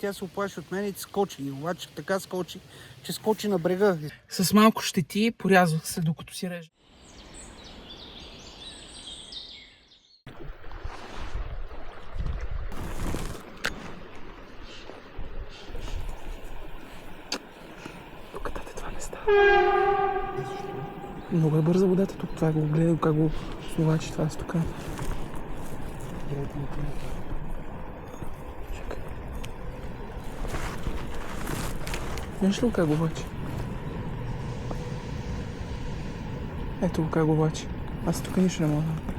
тя се оплаши от мен и скочи. И обаче така скочи, че скочи на брега. С малко щети порязвах се, докато си режа. Тук това не става. Много е бърза водата тук. Това го гледа, как го основачи това с тук. Чакай. Виж ли как го влачи? Ето го как го влачи. Аз тук нищо не мога да направя.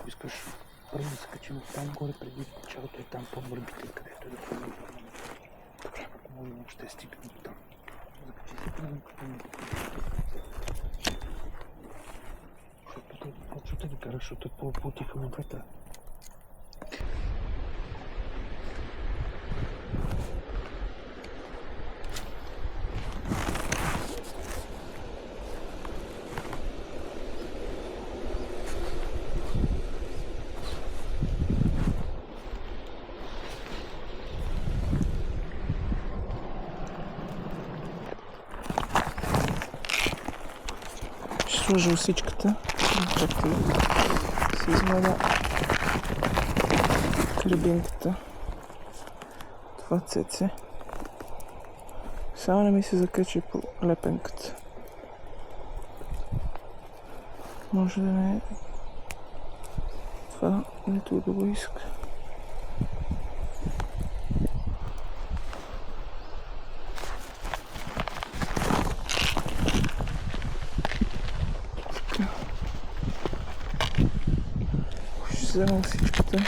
Ако искаш първо да се качим там горе преди началото и там по-мърбите, където е да помня. Добре, ако може ще стигнем до там. Закачи се там, като не. Защото почвата да кара, защото е по-тиха водата. Сложа усичката. Чакайте да си извадя клебинката. Това цеце. Само не ми се закачи по лепенката. Може да не е това, нито да го иска. Вземам всичките.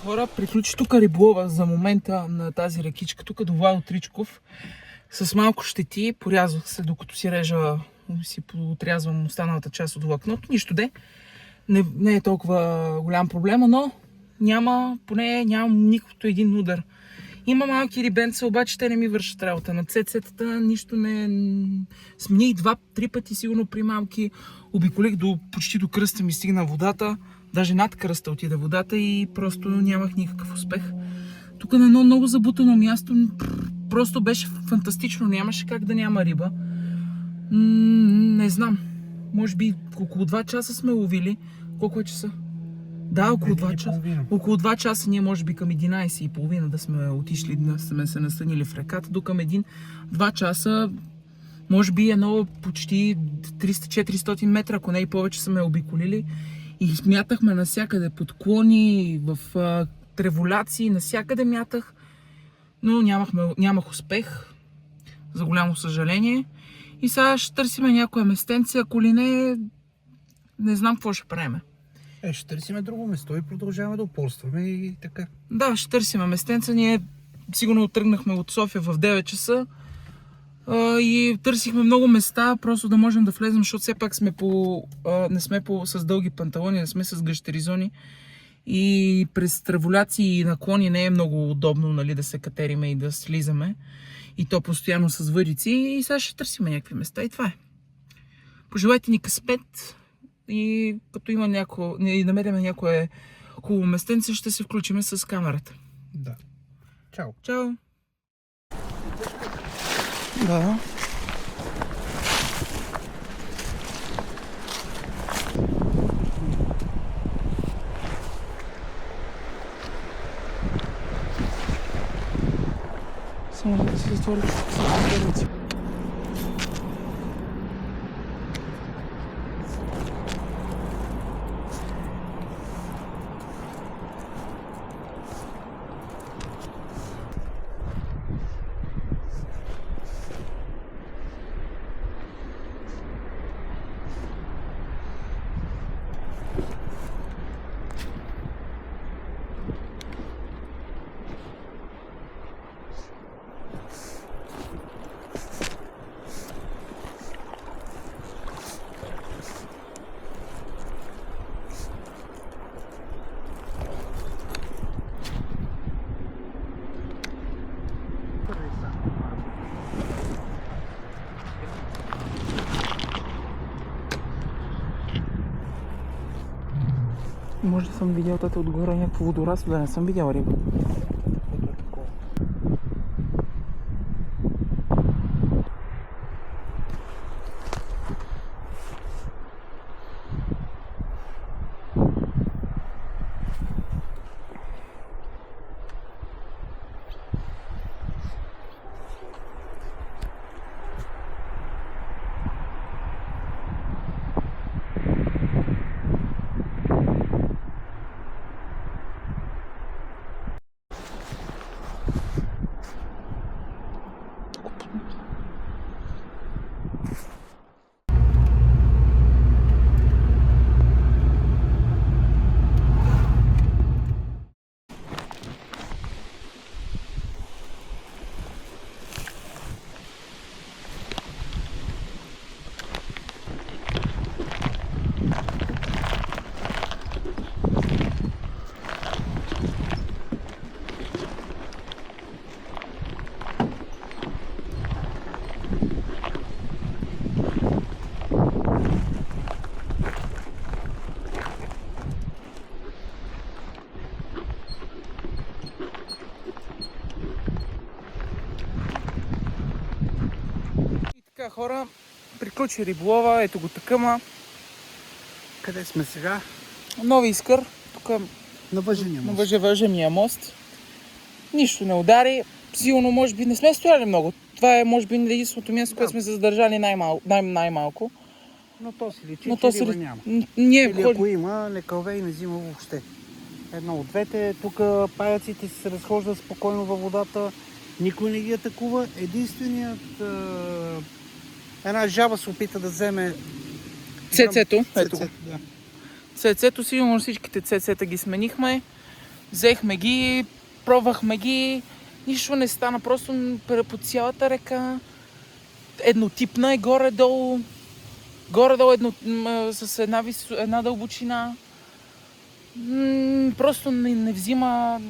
Хора, приключи тук риболова за момента на тази рекичка, тук до Владо Тричков. С малко щети, порязвах се, докато си режа, си отрязвам останалата част от влакното. Нищо де, не е толкова голям проблема, но поне нямам никакъв един удар. Има малки рибенца, обаче те не ми вършат работа. На цецетата нищо не... Смених 2-3 пъти сигурно при малки. Обиколих почти до кръста ми стигна водата. Даже над кръста отида водата и просто нямах никакъв успех. Тук на едно много забутано място просто беше фантастично. Нямаше как да няма риба. Не знам. Може би около 2 часа сме ловили. Колко е часа? Да, около 2 часа. Около 2 часа ние може би към 11:30 да сме отишли, да сме се настанили в реката. До към 2 часа, може би едно почти 300-400 метра, ако не и повече сме обиколили. И смятахме навсякъде, подклони, в треволяции, навсякъде мятах. Но нямах успех, за голямо съжаление. И сега ще търсиме някоя местенце, ако ли не знам какво ще правим. Ще търсиме друго место и продължаваме да упорстваме и така. Да, ще търсиме местенца. Ние сигурно тръгнахме от София в 9 часа и търсихме много места, просто да можем да влезем, защото все пак не сме с дълги панталони, не сме с гащеризони и през треволяции и наклони не е много удобно, нали, да се катериме и да слизаме. И то постоянно с въдици. И сега ще търсиме някакви места и това е. Пожелайте ни късмет и като намерим някое хубаво местенце, ще се включим с камерата. Да. Чао. Чао. Да. Само да се затвори. Може да съм видял тата отгоре някакво водорасло, да не съм видял риба. Така, хора, приключи риболова, ето го такъма. Къде сме сега? Нови Искър, тук На Въжения мост. на Въжения мост. Нищо не удари. Сигурно, може би, не сме стояли много. Това е, може би, единственото място, което сме се задържали най-малко. Но то си личи, че риба няма. Или ако има, не кълве и не взима въобще. Едно от двете. Тук паяците се разхождат спокойно във водата. Никой не ги атакува. Единственият... една жаба се опита да вземе... Цецето. Ето го. Да. Цецето, сигурно всичките цецета ги сменихме. Взехме ги, пробвахме ги, нищо не стана, просто по цялата река. Еднотипна е горе-долу. Горе-долу с една дълбочина. Просто не взима,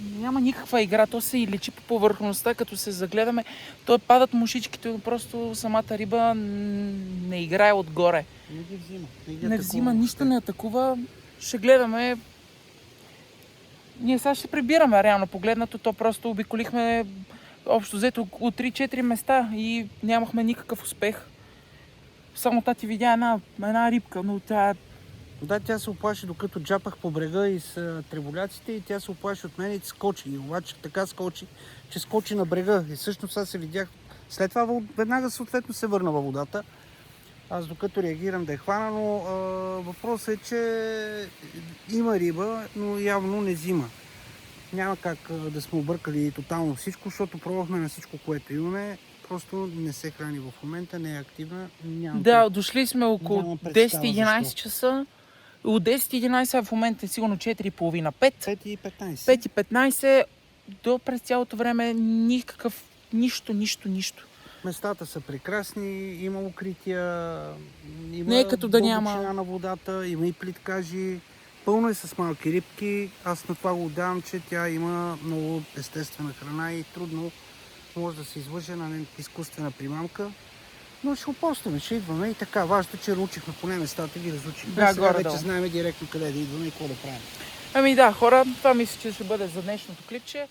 няма никаква игра. То се и личи по повърхността, като се загледаме. То падат мушичките, просто самата риба не играе отгоре. Не ги взима. Не взима, нищо не атакува. Ще гледаме. Ние сега ще прибираме, реално погледнато. То просто обиколихме общо взето от 3-4 места и нямахме никакъв успех. Само тати видя една рибка, но тя... Да, тя се оплаши, докато джапах по брега и с треволяците, и тя се оплаши от мен и скочи. И обаче така скочи, че скочи на брега. И всъщност аз се видях. След това веднага съответно се върна във водата. Аз докато реагирам да е хвана, но въпросът е, че има риба, но явно не взима. Няма как да сме объркали тотално всичко, защото пробвахме на всичко, което имаме. Просто не се храни в момента, не е активна. Да, дошли сме около 10-11 часа. От 10-11 в момента е сигурно 4:30, 5. 5:15. 5:15 до през цялото време никакъв, нищо. Местата са прекрасни, има укрития, има не е като да дълбочина на водата, има и плиткажи. Пълно е с малки рибки. Аз на това го отдавам, че тя има много естествена храна и трудно може да се излъже на изкуствена примамка. Но ще опостаме, ще идваме и така. Важното, че научихме поне местата и ги разучихме. Да, сега горе-долу. вече знаем директно къде да идваме и какво да правим. Ами да, хора, това мисля, че ще бъде за днешното клипче.